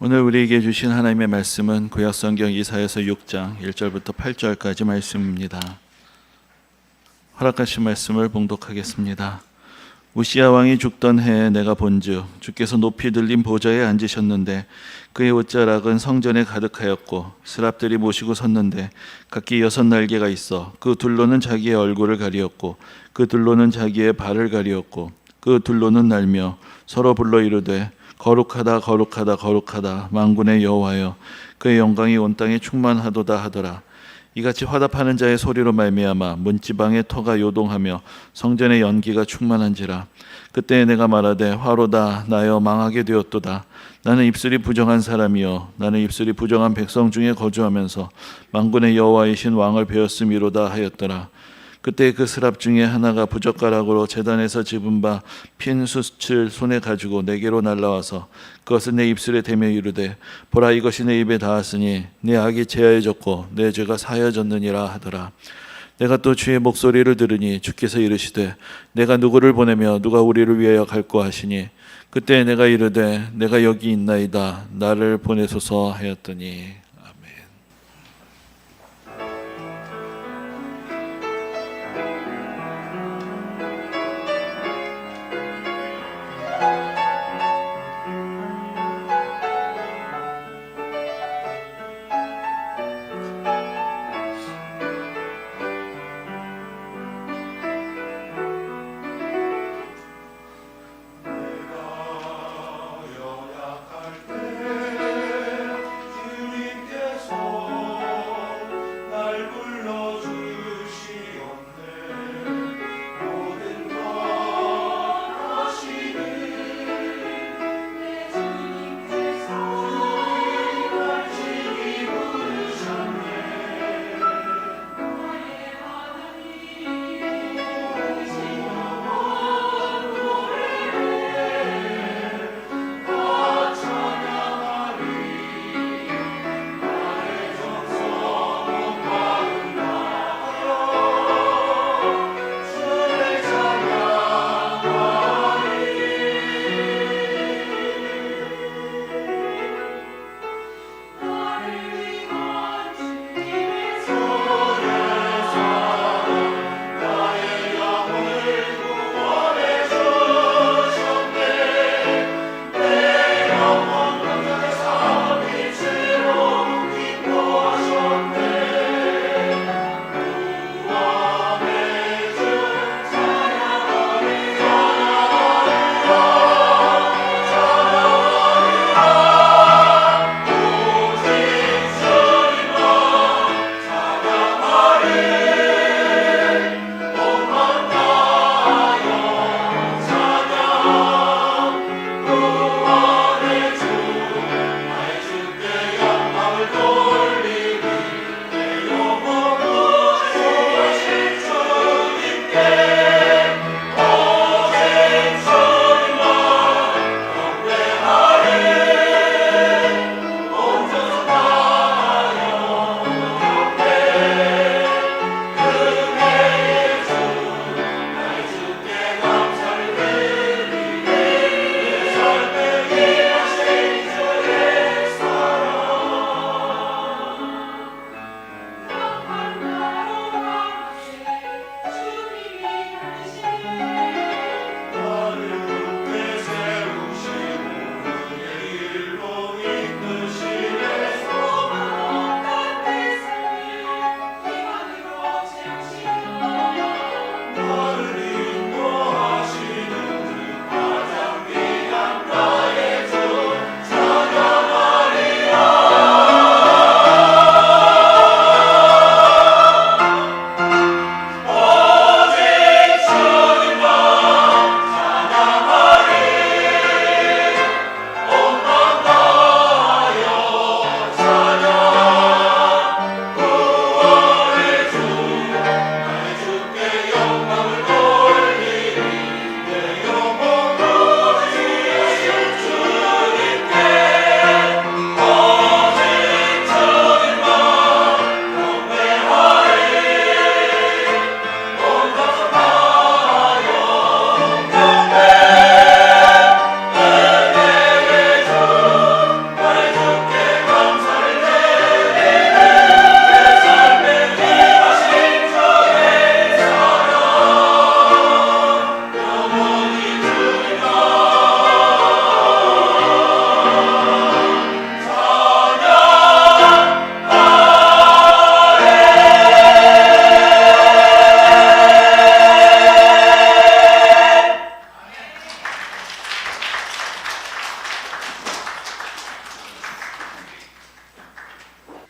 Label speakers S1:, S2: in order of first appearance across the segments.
S1: 오늘 우리에게 주신 하나님의 말씀은 구약성경 이사야서 6장 1절부터 8절까지 말씀입니다. 허락하신 말씀을 봉독하겠습니다. 우시야 왕이 죽던 해에 내가 본즉 주께서 높이 들린 보좌에 앉으셨는데 그의 옷자락은 성전에 가득하였고 스랍들이 모시고 섰는데 각기 6날개가 있어 그 둘로는 자기의 얼굴을 가리었고 그 둘로는 자기의 발을 가리었고 그 둘로는 날며 서로 불러 이르되 거룩하다 거룩하다 거룩하다 만군의 여호와여 그의 영광이 온 땅에 충만하도다 하더라. 이같이 화답하는 자의 소리로 말미암아 문지방의 터가 요동하며 성전의 연기가 충만한지라. 그때 내가 말하되 화로다 나여 망하게 되었도다. 나는 입술이 부정한 사람이요 나는 입술이 부정한 백성 중에 거주하면서 만군의 여호와이신 왕을 배웠음이로다 하였더라. 그때 그 스랍 중에 하나가 부젓가락으로 제단에서 집은 바 핀 숯을 손에 가지고 내게로 날라와서 그것을 내 입술에 대며 이르되 보라 이것이 내 입에 닿았으니 내 악이 제하여졌고 내 죄가 사하여졌느니라 하더라. 내가 또 주의 목소리를 들으니 주께서 이르시되 내가 누구를 보내며 누가 우리를 위하여 갈고 하시니 그때 내가 이르되 내가 여기 있나이다 나를 보내소서 하였더니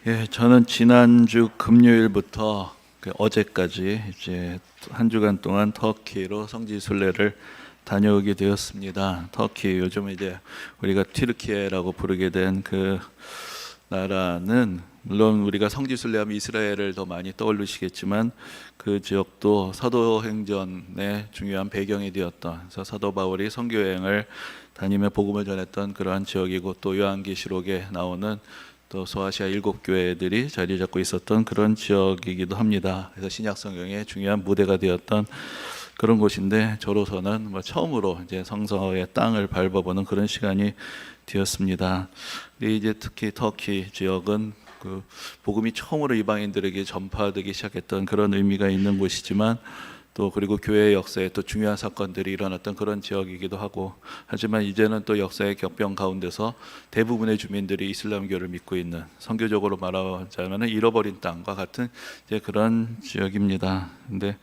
S1: 예, 저는 지난주 금요일부터 어제까지 이제 한 주간 동안 터키로 성지순례를 다녀오게 되었습니다. 터키, 요즘 이제 우리가 튀르키예라고 부르게 된 그 나라는, 물론 우리가 성지순례하면 이스라엘을 더 많이 떠올리시겠지만 그 지역도 사도행전의 중요한 배경이 되었던, 그래서 사도 바울이 선교 여행을 다니며 복음을 전했던 그러한 지역이고, 또 요한계시록에 나오는 또 소아시아 7교회들이 자리 잡고 있었던 그런 지역이기도 합니다. 그래서 신약 성경의 중요한 무대가 되었던 그런 곳인데, 저로서는 처음으로 이제 성서의 땅을 밟아보는 그런 시간이 되었습니다. 이제 특히 터키 지역은 그 복음이 처음으로 이방인들에게 전파되기 시작했던 그런 의미가 있는 곳이지만, 또 그리고 교회의 역사에 또 중요한 사건들이 일어났던 그런 지역이기도 하고, 하지만 이제는 또 역사의 격변 가운데서 대부분의 주민들이 이슬람교를 믿고 있는, 선교적으로 말하자면 잃어버린 땅과 같은 이제 그런 지역입니다. 근데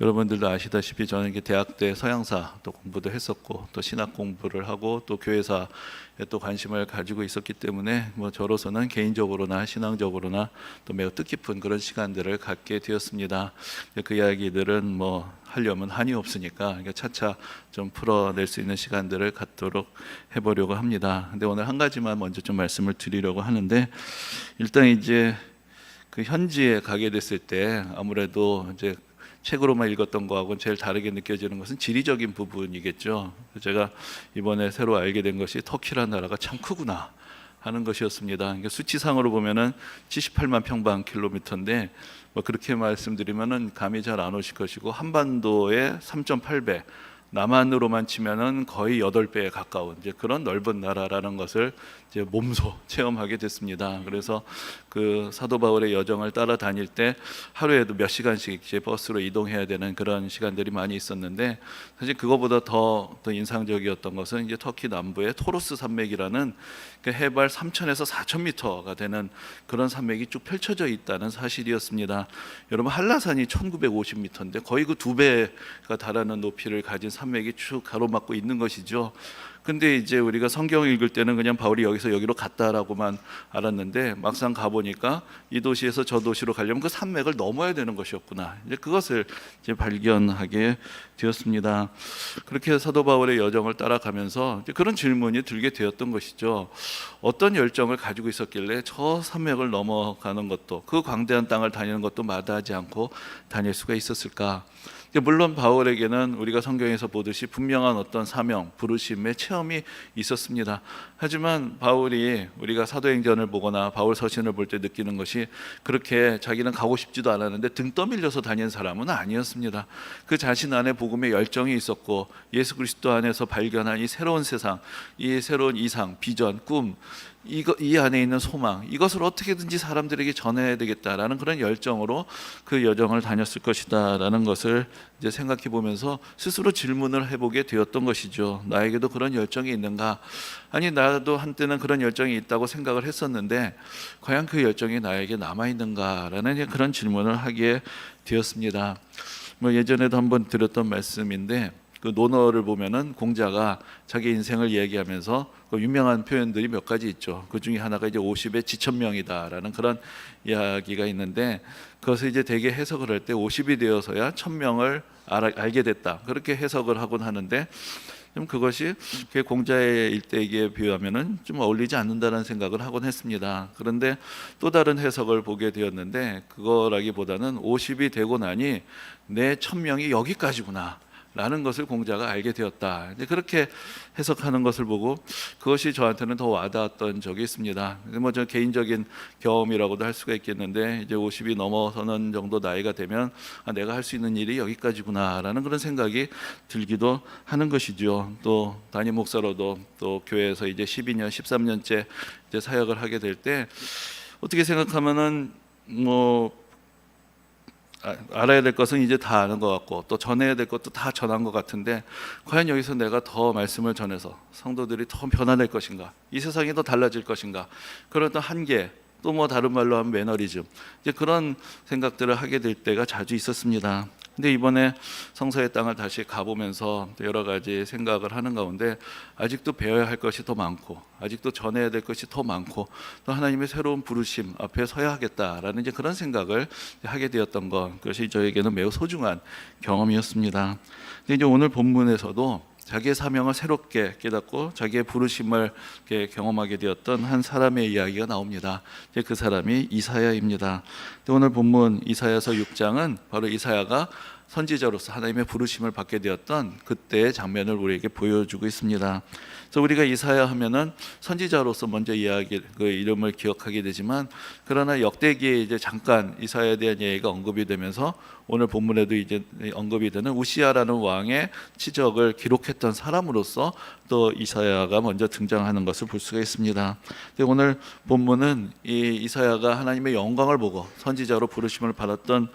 S1: 여러분들도 아시다시피 저는 이게 대학 때 서양사 또 공부도 했었고, 또 신학 공부를 하고, 또 교회사에 또 관심을 가지고 있었기 때문에 저로서는 개인적으로나 신앙적으로나 또 매우 뜻깊은 그런 시간들을 갖게 되었습니다. 그 이야기들은 하려면 한이 없으니까 차차 좀 풀어낼 수 있는 시간들을 갖도록 해보려고 합니다. 근데 오늘 한 가지만 먼저 좀 말씀을 드리려고 하는데, 일단 이제 그 현지에 가게 됐을 때 아무래도 이제 책으로만 읽었던 거하고는 제일 다르게 느껴지는 것은 지리적인 부분이겠죠. 제가 이번에 새로 알게 된 것이 터키라는 나라가 참 크구나 하는 것이었습니다. 그러니까 수치상으로 보면은 78만 평방킬로미터인데, 그렇게 말씀드리면은 감이 잘 안 오실 것이고, 한반도의 3.8배, 남한으로만 치면은 거의 8배에 가까운 이제 그런 넓은 나라라는 것을 이제 몸소 체험하게 됐습니다. 그래서 그 사도 바울의 여정을 따라다닐 때 하루에도 몇 시간씩 이제 버스로 이동해야 되는 그런 시간들이 많이 있었는데, 사실 그거보다 더 인상적이었던 것은 이제 터키 남부의 토로스 산맥이라는 그 해발 3,000에서 4,000m가 되는 그런 산맥이 쭉 펼쳐져 있다는 사실이었습니다. 여러분, 한라산이 1,950m인데 거의 그 2배가 달하는 높이를 가진 산맥이 쭉 가로막고 있는 것이죠. 근데 이제 우리가 성경을 읽을 때는 그냥 바울이 여기서 여기로 갔다라고만 알았는데, 막상 가보니까 이 도시에서 저 도시로 가려면 그 산맥을 넘어야 되는 것이었구나, 이제 그것을 이제 발견하게 되었습니다. 그렇게 사도 바울의 여정을 따라가면서 이제 그런 질문이 들게 되었던 것이죠. 어떤 열정을 가지고 있었길래 저 산맥을 넘어가는 것도, 그 광대한 땅을 다니는 것도 마다하지 않고 다닐 수가 있었을까? 물론 바울에게는 우리가 성경에서 보듯이 분명한 어떤 사명, 부르심의 체험이 있었습니다. 하지만 바울이 우리가 사도행전을 보거나 바울 서신을 볼 때 느끼는 것이, 그렇게 자기는 가고 싶지도 않았는데 등 떠밀려서 다닌 사람은 아니었습니다. 그 자신 안에 복음의 열정이 있었고, 예수 그리스도 안에서 발견한 이 새로운 세상, 이 새로운 이상, 비전, 꿈, 이 안에 있는 소망, 이것을 어떻게든지 사람들에게 전해야 되겠다라는 그런 열정으로 그 여정을 다녔을 것이다라는 것을 이제 생각해 보면서 스스로 질문을 해보게 되었던 것이죠. 나에게도 그런 열정이 있는가? 아니, 나도 한때는 그런 열정이 있다고 생각을 했었는데 과연 그 열정이 나에게 남아 있는가라는 그런 질문을 하게 되었습니다. 예전에도 한번 드렸던 말씀인데, 그 논어를 보면은 공자가 자기 인생을 얘기하면서 그 유명한 표현들이 몇 가지 있죠. 그 중에 하나가 이제 50의 지천명이다라는 그런 이야기가 있는데, 그것을 이제 대개 해석을 할 때 50이 되어서야 천명을 알게 됐다, 그렇게 해석을 하곤 하는데, 좀 그것이 공자의 일대기에 비유하면은 좀 어울리지 않는다는 생각을 하곤 했습니다. 그런데 또 다른 해석을 보게 되었는데, 그거라기보다는 50이 되고 나니 내 천명이 여기까지구나 라는 것을 공자가 알게 되었다, 그렇게 해석하는 것을 보고 그것이 저한테는 더 와닿았던 적이 있습니다. 저 개인적인 경험이라고도 할 수가 있겠는데, 이제 50이 넘어서는 정도 나이가 되면 내가 할 수 있는 일이 여기까지구나 라는 그런 생각이 들기도 하는 것이죠. 또 담임 목사로도 또 교회에서 이제 12년, 13년째 이제 사역을 하게 될 때, 어떻게 생각하면은 알아야 될 것은 이제 다 아는 것 같고, 또 전해야 될 것도 다 전한 것 같은데, 과연 여기서 내가 더 말씀을 전해서 성도들이 더 변화될 것인가, 이 세상이 더 달라질 것인가, 그런 어떤 한계, 또 뭐 다른 말로 하면 매너리즘, 이제 그런 생각들을 하게 될 때가 자주 있었습니다. 근데 이번에 성서의 땅을 다시 가보면서 여러 가지 생각을 하는 가운데 아직도 배워야 할 것이 더 많고, 아직도 전해야 될 것이 더 많고, 또 하나님의 새로운 부르심 앞에 서야 하겠다라는 이제 그런 생각을 하게 되었던 것, 그것이 저에게는 매우 소중한 경험이었습니다. 근데 이제 오늘 본문에서도 자기의 사명을 새롭게 깨닫고 자기의 부르심을 경험하게 되었던 한 사람의 이야기가 나옵니다. 그 사람이 이사야입니다. 오늘 본문 이사야서 6장은 바로 이사야가 선지자로서 하나님의 부르심을 받게 되었던 그때의 장면을 우리에게 보여주고 있습니다. 그래서 우리가 이사야 하면은 선지자로서 먼저 그 이름을 기억하게 되지만, 그러나 역대기에 이제 잠깐 이사야에 대한 얘기가 언급이 되면서 오늘 본문에도 이제 언급이 되는 우시야라는 왕의 치적을 기록했던 사람으로서 또 이사야가 먼저 등장하는 것을 볼 수가 있습니다. 오늘 본문은 이 이사야가 하나님의 영광을 보고 선지자로 부르심을 받았던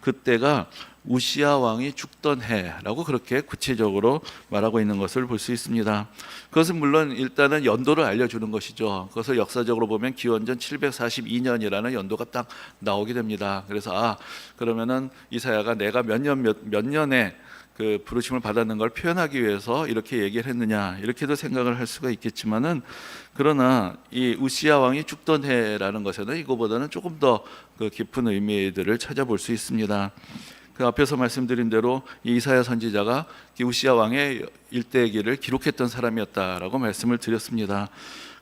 S1: 그때가 우시야 왕이 죽던 해라고 그렇게 구체적으로 말하고 있는 것을 볼 수 있습니다. 그것은 물론 일단은 연도를 알려주는 것이죠. 그것을 역사적으로 보면 기원전 742년이라는 연도가 딱 나오게 됩니다. 그래서 그러면은 이사야가 내가 몇 년에 그 부르심을 받았는 걸 표현하기 위해서 이렇게 얘기를 했느냐, 이렇게도 생각을 할 수가 있겠지만은, 그러나 이 우시야 왕이 죽던 해라는 것에는 이거보다는 조금 더 그 깊은 의미들을 찾아볼 수 있습니다. 그 앞에서 말씀드린 대로 이사야 선지자가 우시야 왕의 일대기를 기록했던 사람이었다라고 말씀을 드렸습니다.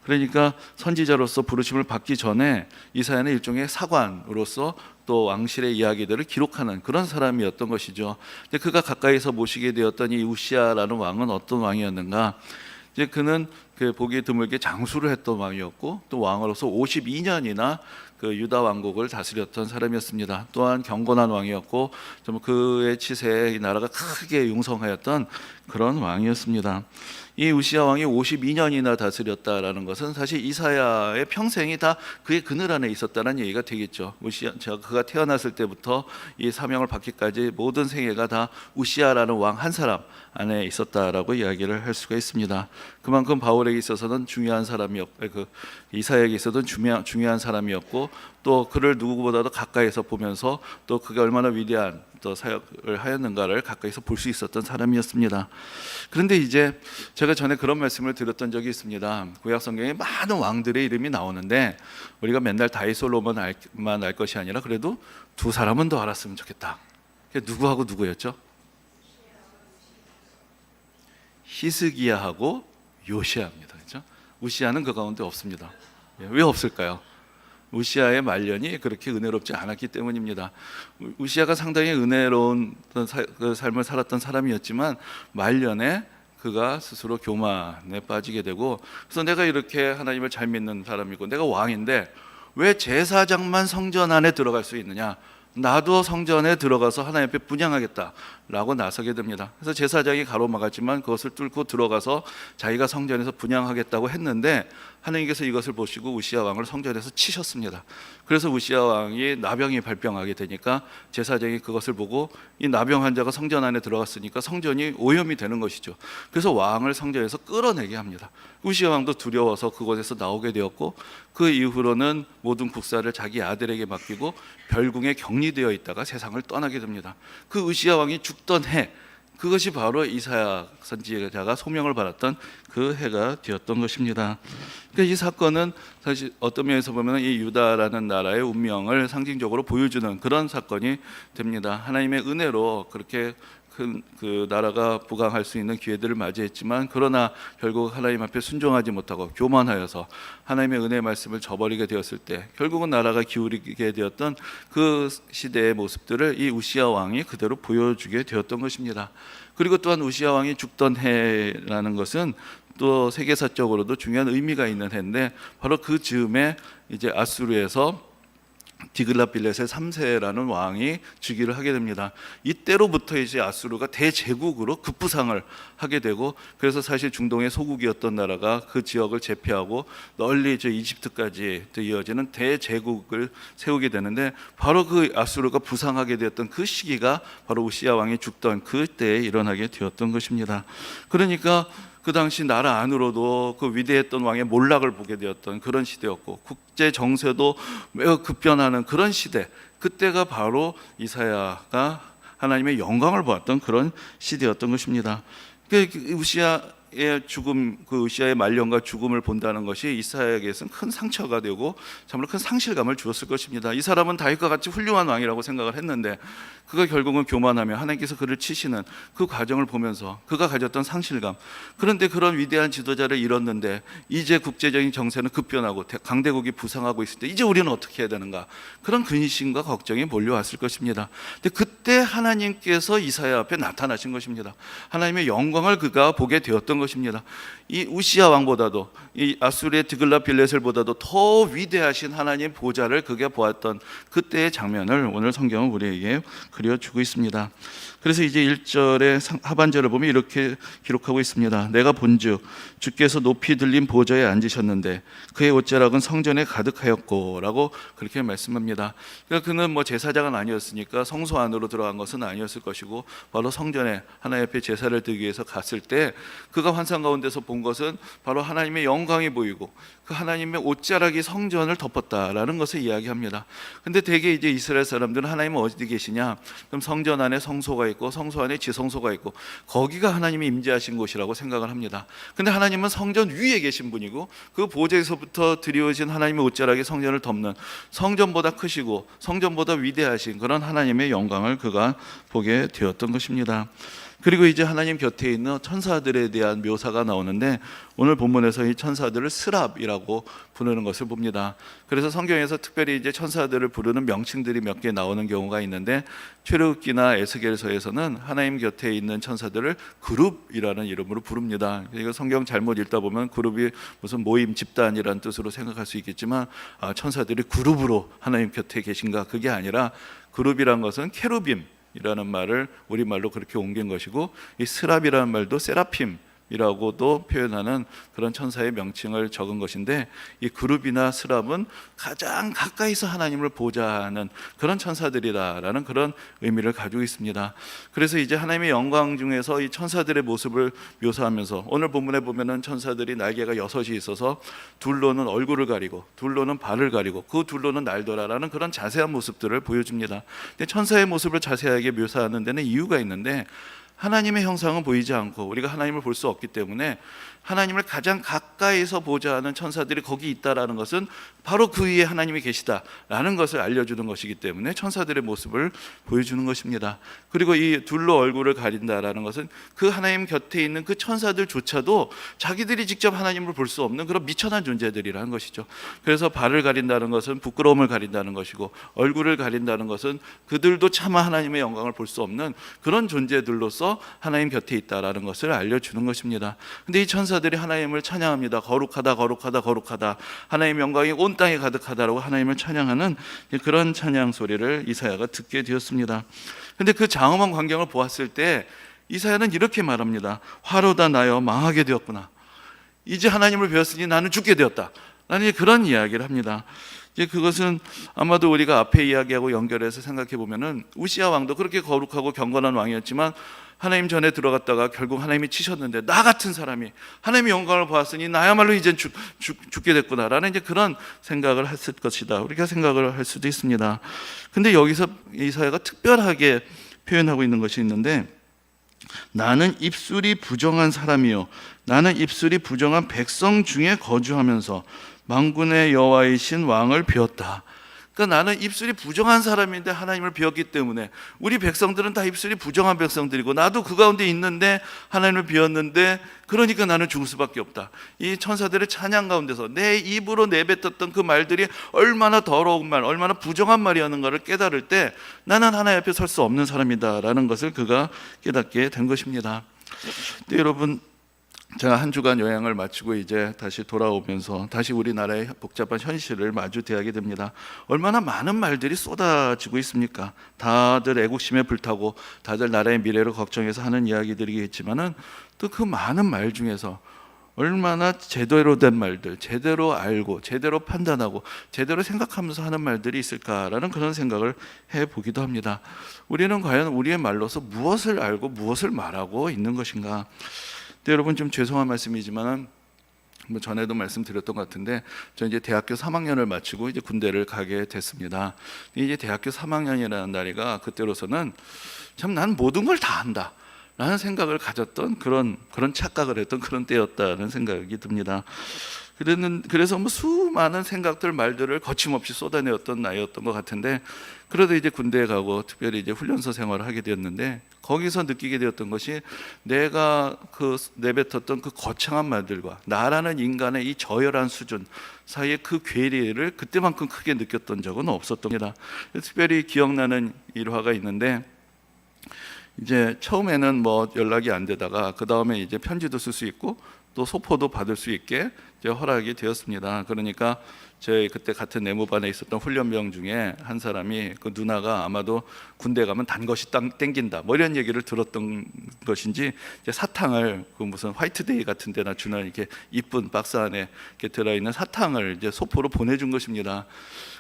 S1: 그러니까 선지자로서 부르심을 받기 전에 이사야는 일종의 사관으로서 또 왕실의 이야기들을 기록하는 그런 사람이었던 것이죠. 근데 그가 가까이서 모시게 되었던 이 우시야라는 왕은 어떤 왕이었는가? 이제 그는 그 보기 드물게 장수를 했던 왕이었고, 또 왕으로서 52년이나 그 유다 왕국을 다스렸던 사람이었습니다. 또한 경건한 왕이었고, 좀 그의 치세에 이 나라가 크게 융성하였던 그런 왕이었습니다. 이 우시야 왕이 52년이나 다스렸다라는 것은 사실 이사야의 평생이 다 그의 그늘 안에 있었다는 얘기가 되겠죠. 그가 태어났을 때부터 이 사명을 받기까지 모든 생애가 다 우시야라는 왕 한 사람 안에 있었다라고 이야기를 할 수가 있습니다. 그만큼 바울에게 있어서는 중요한 사람이었고, 이사야에게 있어서는 중요한 사람이었고, 또 그를 누구보다도 가까이서 보면서 또 그가 얼마나 위대한 또 사역을 하였는가를 가까이서 볼 수 있었던 사람이었습니다. 그런데 이제 제가 전에 그런 말씀을 드렸던 적이 있습니다. 구약 성경에 많은 왕들의 이름이 나오는데 우리가 맨날 다윗솔로몬만 알 것이 아니라 그래도 두 사람은 더 알았으면 좋겠다. 누구하고 누구였죠? 히스기야하고 요시야입니다. 그렇죠? 우시야는 그 가운데 없습니다. 왜 없을까요? 우시야의 말년이 그렇게 은혜롭지 않았기 때문입니다. 우시야가 상당히 은혜로운 삶을 살았던 사람이었지만 말년에 그가 스스로 교만에 빠지게 되고, 그래서 내가 이렇게 하나님을 잘 믿는 사람이고 내가 왕인데 왜 제사장만 성전 안에 들어갈 수 있느냐, 나도 성전에 들어가서 하나님 앞에 분향하겠다라고 나서게 됩니다. 그래서 제사장이 가로막았지만 그것을 뚫고 들어가서 자기가 성전에서 분향하겠다고 했는데 하나님께서 이것을 보시고 우시야 왕을 성전에서 치셨습니다. 그래서 우시야 왕이 나병이 발병하게 되니까 제사장이 그것을 보고 이 나병 환자가 성전 안에 들어갔으니까 성전이 오염이 되는 것이죠. 그래서 왕을 성전에서 끌어내게 합니다. 우시야 왕도 두려워서 그곳에서 나오게 되었고, 그 이후로는 모든 국사를 자기 아들에게 맡기고 별궁에 격리되어 있다가 세상을 떠나게 됩니다. 그 우시야 왕이 죽던 해, 그것이 바로 이사야 선지자가 소명을 받았던 그 해가 되었던 것입니다. 그러니까 이 사건은 사실 어떤 면에서 보면 이 유다라는 나라의 운명을 상징적으로 보여주는 그런 사건이 됩니다. 하나님의 은혜로 그렇게 큰 그 나라가 부강할 수 있는 기회들을 맞이했지만, 그러나 결국 하나님 앞에 순종하지 못하고 교만하여서 하나님의 은혜의 말씀을 저버리게 되었을 때 결국은 나라가 기울이게 되었던 그 시대의 모습들을 이 우시야 왕이 그대로 보여주게 되었던 것입니다. 그리고 또한 우시야 왕이 죽던 해라는 것은 또 세계사적으로도 중요한 의미가 있는 해인데, 바로 그 즈음에 이제 아수르에서 디글랏빌레셋 3세라는 왕이 즉위를 하게 됩니다. 이때로부터 이제 아수르가 대제국으로 급부상을 하게 되고, 그래서 사실 중동의 소국이었던 나라가 그 지역을 제패하고 널리 이제 이집트까지 이어지는 대제국을 세우게 되는데, 바로 그 아수르가 부상하게 되었던 그 시기가 바로 우시야 왕이 죽던 그때에 일어나게 되었던 것입니다. 그러니까 그 당시 나라 안으로도 그 위대했던 왕의 몰락을 보게 되었던 그런 시대였고, 국제 정세도 매우 급변하는 그런 시대, 그때가 바로 이사야가 하나님의 영광을 보았던 그런 시대였던 것입니다. 그 우시아의 죽음, 그 우시아의 말년과 죽음을 본다는 것이 이사야에게서는 큰 상처가 되고 정말 큰 상실감을 주었을 것입니다. 이 사람은 다윗과 같이 훌륭한 왕이라고 생각을 했는데 그가 결국은 교만하며 하나님께서 그를 치시는 그 과정을 보면서 그가 가졌던 상실감, 그런데 그런 위대한 지도자를 잃었는데 이제 국제적인 정세는 급변하고 강대국이 부상하고 있을 때 이제 우리는 어떻게 해야 되는가, 그런 근심과 걱정이 몰려왔을 것입니다. 근데 그때 하나님께서 이사야 앞에 나타나신 것입니다. 하나님의 영광을 그가 보게 되었던 것입니다. 이 우시아 왕보다도, 이 아수르의 드글랏빌레셀보다도 더 위대하신 하나님의 보좌를 그가 보았던 그때의 장면을 오늘 성경은 우리에게 그려주고 있습니다. 그래서 이제 1절의 하반절을 보면 이렇게 기록하고 있습니다. 내가 본즉 주께서 높이 들린 보좌에 앉으셨는데 그의 옷자락은 성전에 가득하였고 라고 그렇게 말씀합니다. 그러니까 그는 뭐 제사장은 아니었으니까 성소 안으로 들어간 것은 아니었을 것이고, 바로 성전에 하나님 앞에 제사를 드리기 위해서 갔을 때 그가 환상 가운데서 본 것은 바로 하나님의 영광이 보이고 그 하나님의 옷자락이 성전을 덮었다라는 것을 이야기합니다. 근데 대개 이제 이스라엘 사람들은 하나님은 어디 계시냐, 그럼 성전 안에 성소가 있고 성소 안에 지성소가 있고 거기가 하나님이 임재하신 곳이라고 생각을 합니다. 근데 하나님은 성전 위에 계신 분이고 그 보좌에서부터 드리워진 하나님의 옷자락이 성전을 덮는, 성전보다 크시고 성전보다 위대하신 그런 하나님의 영광을 그가 보게 되었던 것입니다. 그리고 이제 하나님 곁에 있는 천사들에 대한 묘사가 나오는데 오늘 본문에서 이 천사들을 스랍이라고 부르는 것을 봅니다. 그래서 성경에서 특별히 이제 천사들을 부르는 명칭들이 몇 개 나오는 경우가 있는데, 출애굽기나 에스겔서에서는 하나님 곁에 있는 천사들을 그룹이라는 이름으로 부릅니다. 이거 성경 잘못 읽다 보면 그룹이 무슨 모임, 집단이라는 뜻으로 생각할 수 있겠지만 천사들이 그룹으로 하나님 곁에 계신가, 그게 아니라 그룹이란 것은 케루빔 이라는 말을 우리말로 그렇게 옮긴 것이고, 이 스랍이라는 말도 세라핌이라고도 표현하는 그런 천사의 명칭을 적은 것인데, 이 그룹이나 스랍은 가장 가까이서 하나님을 보자 하는 그런 천사들이다라는 그런 의미를 가지고 있습니다. 그래서 이제 하나님의 영광 중에서 이 천사들의 모습을 묘사하면서 오늘 본문에 보면은 천사들이 날개가 6이 있어서 둘로는 얼굴을 가리고 둘로는 발을 가리고 그 둘로는 날더라라는 그런 자세한 모습들을 보여줍니다. 근데 천사의 모습을 자세하게 묘사하는 데는 이유가 있는데, 하나님의 형상은 보이지 않고 우리가 하나님을 볼 수 없기 때문에 하나님을 가장 가까이서 보자 하는 천사들이 거기 있다라는 것은 바로 그 위에 하나님이 계시다라는 것을 알려주는 것이기 때문에 천사들의 모습을 보여주는 것입니다. 그리고 이 둘로 얼굴을 가린다라는 것은 그 하나님 곁에 있는 그 천사들조차도 자기들이 직접 하나님을 볼 수 없는 그런 미천한 존재들이라는 것이죠. 그래서 발을 가린다는 것은 부끄러움을 가린다는 것이고, 얼굴을 가린다는 것은 그들도 차마 하나님의 영광을 볼 수 없는 그런 존재들로서 하나님 곁에 있다라는 것을 알려주는 것입니다. 근데 이 천사들이 하나님을 찬양합니다. 거룩하다 거룩하다 거룩하다, 하나님의 영광이 온 땅에 가득하다라고 하나님을 찬양하는 그런 찬양 소리를 이사야가 듣게 되었습니다. 근데 그 장엄한 광경을 보았을 때 이사야는 이렇게 말합니다. 화로다 나여 망하게 되었구나. 이제 하나님을 배웠으니 나는 죽게 되었다. 라는 그런 이야기를 합니다. 이제 그것은 아마도 우리가 앞에 이야기하고 연결해서 생각해 보면은 우시아 왕도 그렇게 거룩하고 경건한 왕이었지만 하나님 전에 들어갔다가 결국 하나님이 치셨는데, 나 같은 사람이 하나님의 영광을 보았으니 나야말로 이제 죽게 됐구나라는 이제 그런 생각을 했을 것이다, 우리가 생각을 할 수도 있습니다. 근데 여기서 이사야가 특별하게 표현하고 있는 것이 있는데, 나는 입술이 부정한 사람이요 나는 입술이 부정한 백성 중에 거주하면서 만군의 여호와이신 왕을 비웠다. 그러니까 나는 입술이 부정한 사람인데 하나님을 비웠기 때문에, 우리 백성들은 다 입술이 부정한 백성들이고 나도 그 가운데 있는데 하나님을 비웠는데, 그러니까 나는 죽을 수밖에 없다. 이 천사들의 찬양 가운데서 내 입으로 내뱉었던 그 말들이 얼마나 더러운 말, 얼마나 부정한 말이었는가를 깨달을 때 나는 하나님 앞에 설 수 없는 사람이다라는 것을 그가 깨닫게 된 것입니다. 네, 여러분, 제가 한 주간 여행을 마치고 이제 다시 돌아오면서 다시 우리나라의 복잡한 현실을 마주대하게 됩니다. 얼마나 많은 말들이 쏟아지고 있습니까? 다들 애국심에 불타고 다들 나라의 미래를 걱정해서 하는 이야기들이겠지만은 또 그 많은 말 중에서 얼마나 제대로 된 말들, 제대로 알고 제대로 판단하고 제대로 생각하면서 하는 말들이 있을까라는 그런 생각을 해보기도 합니다. 우리는 과연 우리의 말로서 무엇을 알고 무엇을 말하고 있는 것인가? 근데 여러분 좀 죄송한 말씀이지만 뭐 전에도 말씀드렸던 것 같은데 저 이제 대학교 3학년을 마치고 이제 군대를 가게 됐습니다. 이제 대학교 3학년이라는 나이가 그때로서는 참 난 모든 걸 다 안다 라는 생각을 가졌던 그런 착각을 했던 그런 때였다는 생각이 듭니다. 그래서 뭐 수많은 생각들 말들을 거침없이 쏟아내었던 나이였던 것 같은데, 그래도 이제 군대에 가고 특별히 이제 훈련소 생활을 하게 되었는데 거기서 느끼게 되었던 것이 내가 그 내뱉었던 그 거창한 말들과 나라는 인간의 이 저열한 수준 사이의 그 괴리를 그때만큼 크게 느꼈던 적은 없었던 겁니다. 특별히 기억나는 일화가 있는데, 이제 처음에는 뭐 연락이 안 되다가 그 다음에 이제 편지도 쓸 수 있고 또 소포도 받을 수 있게 이제 허락이 되었습니다. 그러니까 저희 그때 같은 내무반에 있었던 훈련병 중에 한 사람이 그 누나가 아마도 군대 가면 단 것이 땡긴다 뭐 이런 얘기를 들었던 것인지 이제 사탕을 그 무슨 화이트데이 같은 데나 주는 이렇게 이쁜 박스 안에 이렇게 들어있는 사탕을 이제 소포로 보내준 것입니다.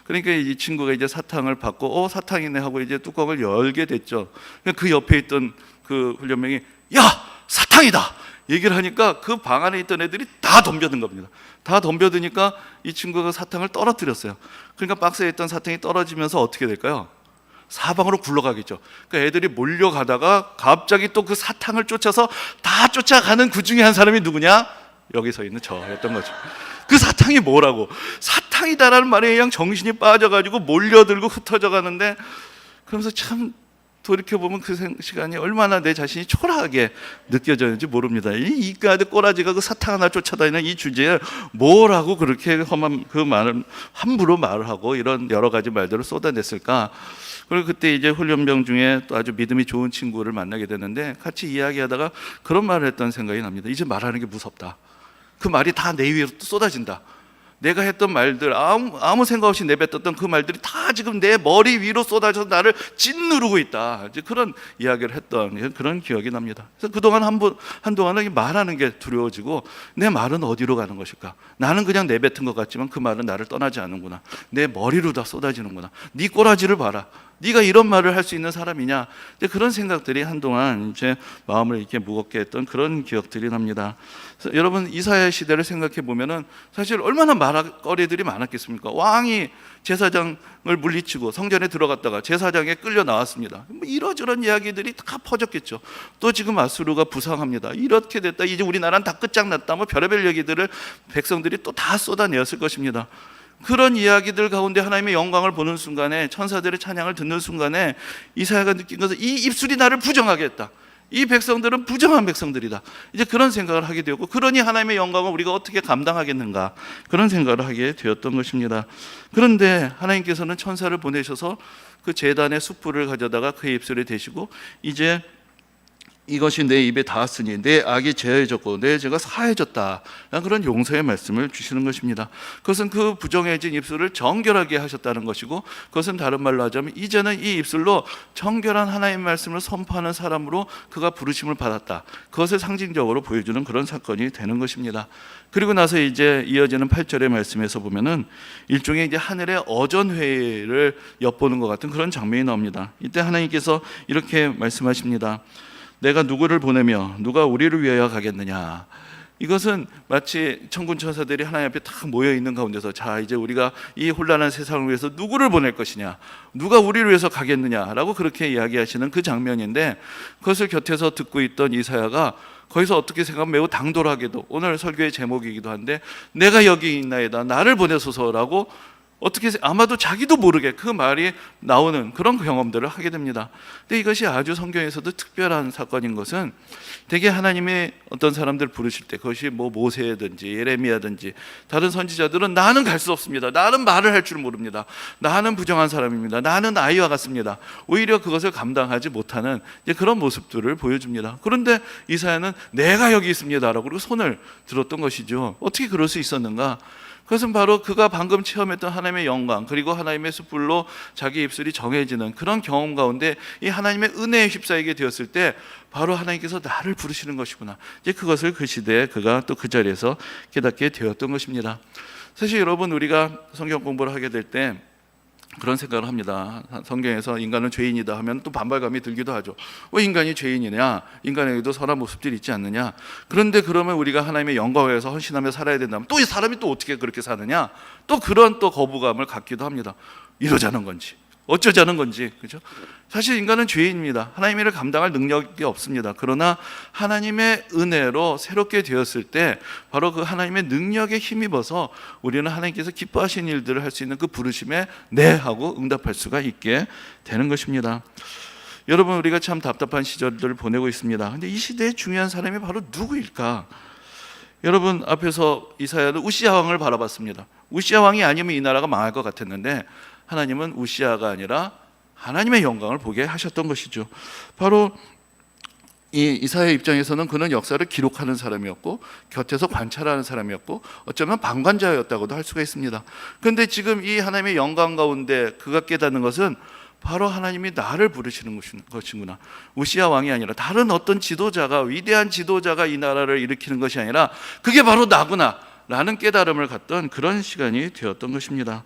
S1: 그러니까 이 친구가 이제 사탕을 받고 사탕이네 하고 이제 뚜껑을 열게 됐죠. 그 옆에 있던 그 훈련병이 야 사탕이다 얘기를 하니까 그 방 안에 있던 애들이 다 덤벼든 겁니다. 다 덤벼드니까 이 친구가 사탕을 떨어뜨렸어요. 그러니까 박스에 있던 사탕이 떨어지면서 어떻게 될까요? 사방으로 굴러가겠죠. 그러니까 애들이 몰려가다가 갑자기 또 그 사탕을 쫓아서 다 쫓아가는 그 중에 한 사람이 누구냐? 여기 서 있는 저였던 거죠. 그 사탕이 뭐라고? 사탕이다라는 말에 그냥 정신이 빠져가지고 몰려들고 흩어져 가는데, 그러면서 참 돌이켜보면 그 시간이 얼마나 내 자신이 초라하게 느껴졌는지 모릅니다. 이 이까지 꼬라지가 그 사탕 하나 쫓아다니는 이 주제에 뭐라고 그렇게 험한 그 말을 함부로 말을 하고 이런 여러 가지 말들을 쏟아냈을까. 그리고 그때 이제 훈련병 중에 또 아주 믿음이 좋은 친구를 만나게 되는데 같이 이야기하다가 그런 말을 했던 생각이 납니다. 이제 말하는 게 무섭다. 그 말이 다 내 위로 또 쏟아진다. 내가 했던 말들, 아무 생각 없이 내뱉었던 그 말들이 다 지금 내 머리 위로 쏟아져서 나를 짓누르고 있다. 이제 그런 이야기를 했던 그런 기억이 납니다. 그래서 그동안 한동안은 말하는 게 두려워지고 내 말은 어디로 가는 것일까? 나는 그냥 내뱉은 것 같지만 그 말은 나를 떠나지 않는구나. 내 머리로 다 쏟아지는구나. 네 꼬라지를 봐라. 네가 이런 말을 할 수 있는 사람이냐? 이제 그런 생각들이 한동안 제 마음을 이렇게 무겁게 했던 그런 기억들이 납니다. 여러분 이사야 시대를 생각해 보면은 사실 얼마나 말거리들이 많았겠습니까? 왕이 제사장을 물리치고 성전에 들어갔다가 제사장에 끌려 나왔습니다. 뭐 이러저런 이야기들이 다 퍼졌겠죠. 또 지금 아수르가 부상합니다. 이렇게 됐다. 이제 우리나라는 다 끝장났다. 뭐 별의별 얘기들을 백성들이 또 다 쏟아내었을 것입니다. 그런 이야기들 가운데 하나님의 영광을 보는 순간에, 천사들의 찬양을 듣는 순간에 이사야가 느낀 것은 이 입술이 나를 부정하게 했다. 이 백성들은 부정한 백성들이다. 이제 그런 생각을 하게 되었고, 그러니 하나님의 영광을 우리가 어떻게 감당하겠는가, 그런 생각을 하게 되었던 것입니다. 그런데 하나님께서는 천사를 보내셔서 그 제단의 숯불을 가져다가 그의 입술에 대시고 이제 이것이 내 입에 닿았으니 내 악이 제어해졌고 내 죄가 사해졌다, 그런 용서의 말씀을 주시는 것입니다. 그것은 그 부정해진 입술을 정결하게 하셨다는 것이고, 그것은 다른 말로 하자면 이제는 이 입술로 정결한 하나님의 말씀을 선포하는 사람으로 그가 부르심을 받았다, 그것을 상징적으로 보여주는 그런 사건이 되는 것입니다. 그리고 나서 이제 이어지는 8절의 말씀에서 보면은 일종의 이제 하늘의 어전회를 엿보는 것 같은 그런 장면이 나옵니다. 이때 하나님께서 이렇게 말씀하십니다. 내가 누구를 보내며 누가 우리를 위하여 가겠느냐. 이것은 마치 천군 천사들이 하나님 앞에 딱 모여 있는 가운데서 자 이제 우리가 이 혼란한 세상을 위해서 누구를 보낼 것이냐, 누가 우리를 위해서 가겠느냐라고 그렇게 이야기하시는 그 장면인데, 그것을 곁에서 듣고 있던 이사야가 거기서 어떻게 생각하면 매우 당돌하게도 오늘 설교의 제목이기도 한데 내가 여기 있나이다 나를 보내소서라고 어떻게 아마도 자기도 모르게 그 말이 나오는 그런 경험들을 하게 됩니다. 근데 이것이 아주 성경에서도 특별한 사건인 것은 대개 하나님의 어떤 사람들 부르실 때, 그것이 뭐 모세든지 예레미야든지 다른 선지자들은 나는 갈 수 없습니다. 나는 말을 할 줄 모릅니다. 나는 부정한 사람입니다. 나는 아이와 같습니다. 오히려 그것을 감당하지 못하는 이제 그런 모습들을 보여줍니다. 그런데 이사야는 내가 여기 있습니다라고 그리고 손을 들었던 것이죠. 어떻게 그럴 수 있었는가? 그것은 바로 그가 방금 체험했던 하나님의 영광, 그리고 하나님의 숯불로 자기 입술이 정해지는 그런 경험 가운데 이 하나님의 은혜에 휩싸이게 되었을 때 바로 하나님께서 나를 부르시는 것이구나, 이제 그것을 그 시대에 그가 또 그 자리에서 깨닫게 되었던 것입니다. 사실 여러분, 우리가 성경 공부를 하게 될 때 그런 생각을 합니다. 성경에서 인간은 죄인이다 하면 또 반발감이 들기도 하죠. 왜 인간이 죄인이냐? 인간에게도 선한 모습들이 있지 않느냐? 그런데 그러면 우리가 하나님의 영광을 위해서 헌신하며 살아야 된다면 또 이 사람이 또 어떻게 그렇게 사느냐? 또 그런 또 거부감을 갖기도 합니다. 이러자는 건지 어쩌자는 건지, 그죠? 사실 인간은 죄인입니다. 하나님의 일을 감당할 능력이 없습니다. 그러나 하나님의 은혜로 새롭게 되었을 때 바로 그 하나님의 능력에 힘입어서 우리는 하나님께서 기뻐하신 일들을 할 수 있는 그 부르심에 네 하고 응답할 수가 있게 되는 것입니다. 여러분, 우리가 참 답답한 시절들을 보내고 있습니다. 근데 이 시대에 중요한 사람이 바로 누구일까? 여러분, 앞에서 이사야는 우시야 왕을 바라봤습니다. 우시야 왕이 아니면 이 나라가 망할 것 같았는데 하나님은 우시야가 아니라 하나님의 영광을 보게 하셨던 것이죠. 바로 이 이사야의 입장에서는 그는 역사를 기록하는 사람이었고 곁에서 관찰하는 사람이었고 어쩌면 방관자였다고도 할 수가 있습니다. 그런데 지금 이 하나님의 영광 가운데 그가 깨닫는 것은 바로 하나님이 나를 부르시는 것이구나. 우시야 왕이 아니라 다른 어떤 지도자가, 위대한 지도자가 이 나라를 일으키는 것이 아니라 그게 바로 나구나 라는 깨달음을 갖던 그런 시간이 되었던 것입니다.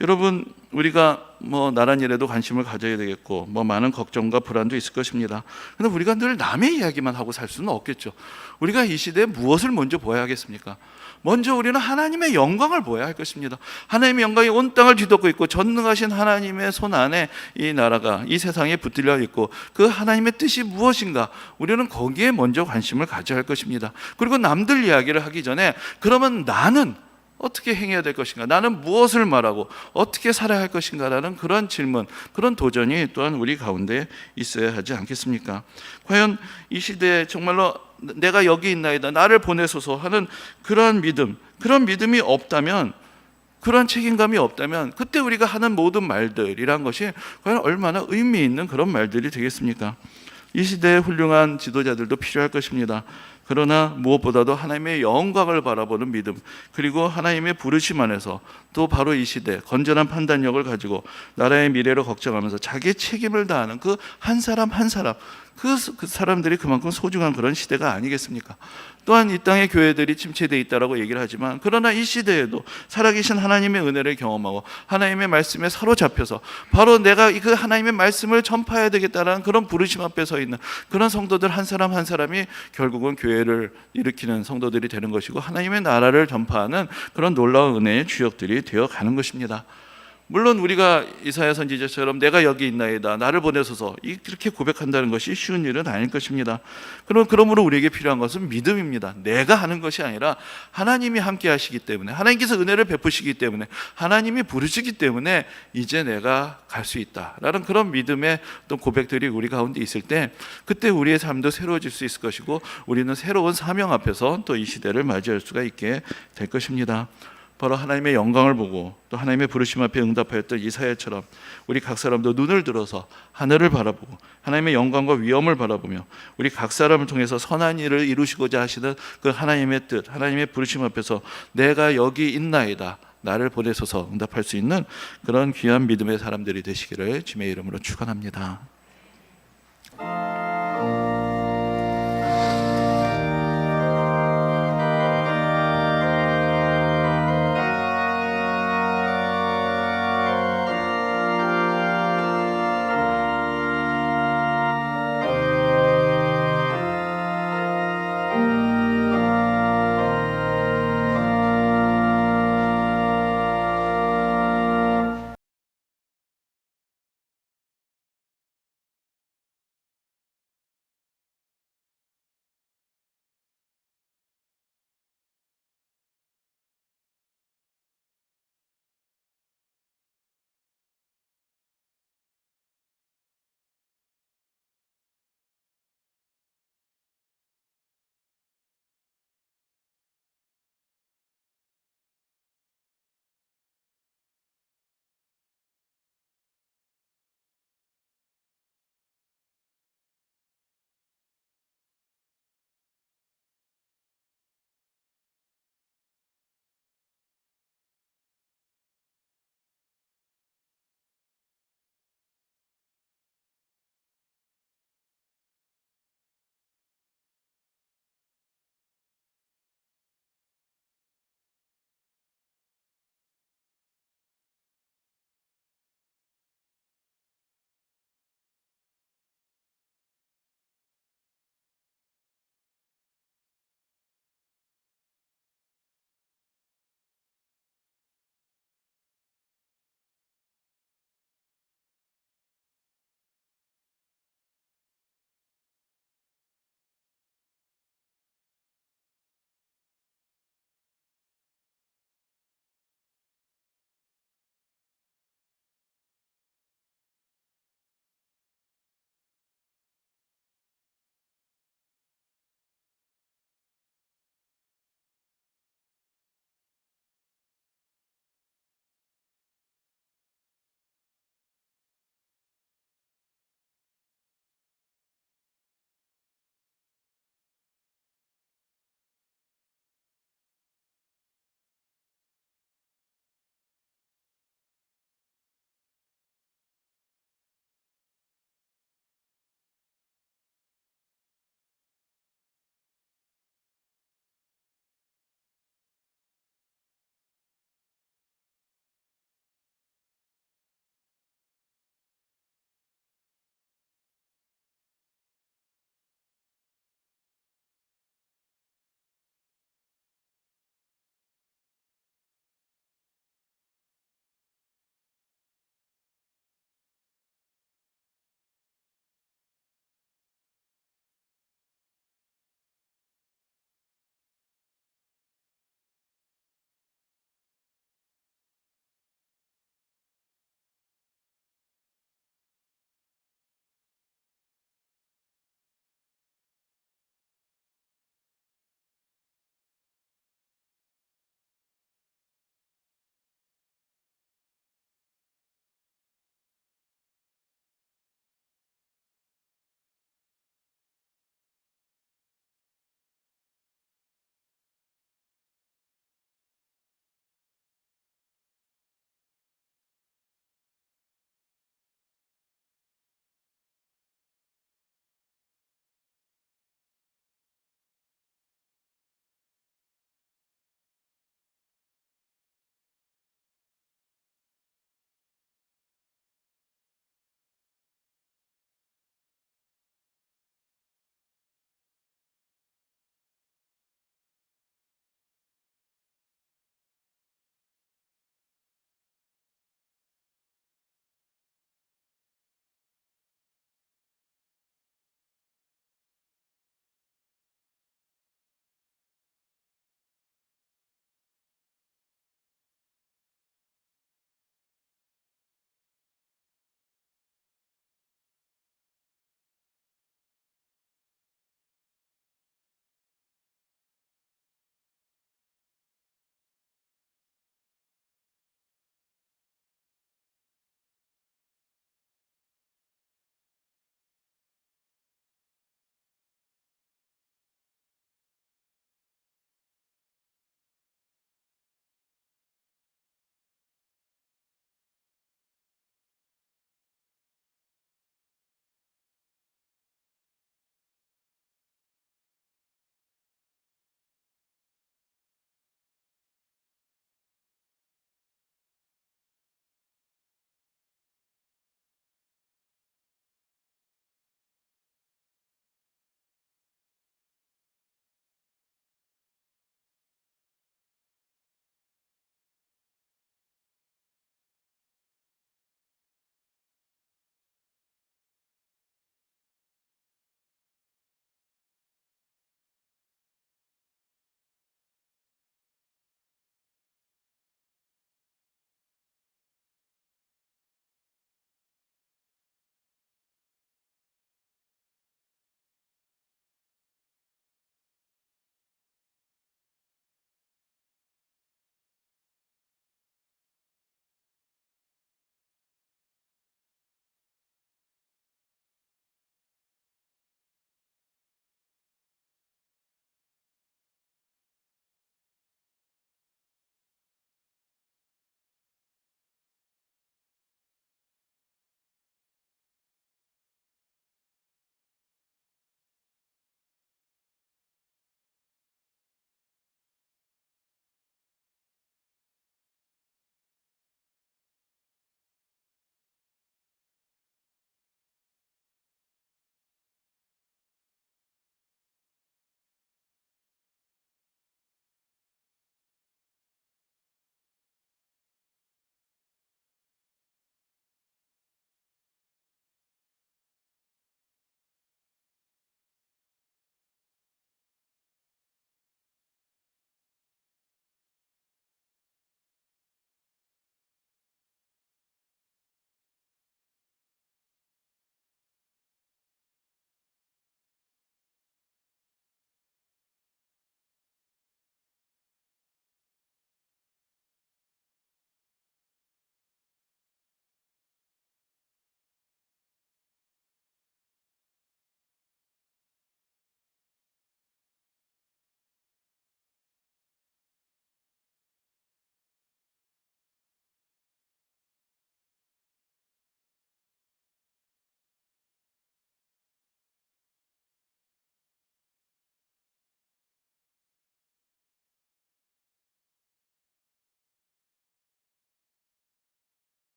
S1: 여러분, 우리가 나란 일에도 관심을 가져야 되겠고 많은 걱정과 불안도 있을 것입니다. 그런데 우리가 늘 남의 이야기만 하고 살 수는 없겠죠. 우리가 이 시대에 무엇을 먼저 보아야 하겠습니까? 먼저 우리는 하나님의 영광을 보아야 할 것입니다. 하나님의 영광이 온 땅을 뒤덮고 있고 전능하신 하나님의 손 안에 이 나라가, 이 세상에 붙들려 있고 그 하나님의 뜻이 무엇인가, 우리는 거기에 먼저 관심을 가져야 할 것입니다. 그리고 남들 이야기를 하기 전에 그러면 나는 어떻게 행해야 될 것인가, 나는 무엇을 말하고 어떻게 살아야 할 것인가 라는 그런 질문, 그런 도전이 또한 우리 가운데 있어야 하지 않겠습니까? 과연 이 시대에 정말로 내가 여기 있나이다, 나를 보내소서 하는 그런 믿음, 그런 믿음이 없다면, 그런 책임감이 없다면 그때 우리가 하는 모든 말들이란 것이 과연 얼마나 의미 있는 그런 말들이 되겠습니까? 이 시대에 훌륭한 지도자들도 필요할 것입니다. 그러나 무엇보다도 하나님의 영광을 바라보는 믿음, 그리고 하나님의 부르심 안에서 또 바로 이 시대 건전한 판단력을 가지고 나라의 미래를 걱정하면서 자기의 책임을 다하는 그 한 사람 한 사람, 그 사람들이 그만큼 소중한 그런 시대가 아니겠습니까? 또한 이 땅의 교회들이 침체되어 있다라고 얘기를 하지만, 그러나 이 시대에도 살아계신 하나님의 은혜를 경험하고 하나님의 말씀에 사로잡혀서 바로 내가 그 하나님의 말씀을 전파해야 되겠다라는 그런 부르심 앞에 서 있는 그런 성도들 한 사람 한 사람이 결국은 교회를 일으키는 성도들이 되는 것이고 하나님의 나라를 전파하는 그런 놀라운 은혜의 주역들이 되어가는 것입니다. 물론 우리가 이사야 선지자처럼 내가 여기 있나이다, 나를 보내소서, 이렇게 고백한다는 것이 쉬운 일은 아닐 것입니다. 그러므로 우리에게 필요한 것은 믿음입니다. 내가 하는 것이 아니라 하나님이 함께 하시기 때문에, 하나님께서 은혜를 베푸시기 때문에, 하나님이 부르시기 때문에 이제 내가 갈 수 있다라는 그런 믿음의 또 고백들이 우리 가운데 있을 때, 그때 우리의 삶도 새로워질 수 있을 것이고 우리는 새로운 사명 앞에서 또 이 시대를 맞이할 수가 있게 될 것입니다. 바로 하나님의 영광을 보고 또 하나님의 부르심 앞에 응답하였던 이사야처럼 우리 각 사람도 눈을 들어서 하늘을 바라보고 하나님의 영광과 위엄을 바라보며 우리 각 사람을 통해서 선한 일을 이루시고자 하시는 그 하나님의 뜻, 하나님의 부르심 앞에서 내가 여기 있나이다, 나를 보내소서 응답할 수 있는 그런 귀한 믿음의 사람들이 되시기를 주님의 이름으로 축원합니다.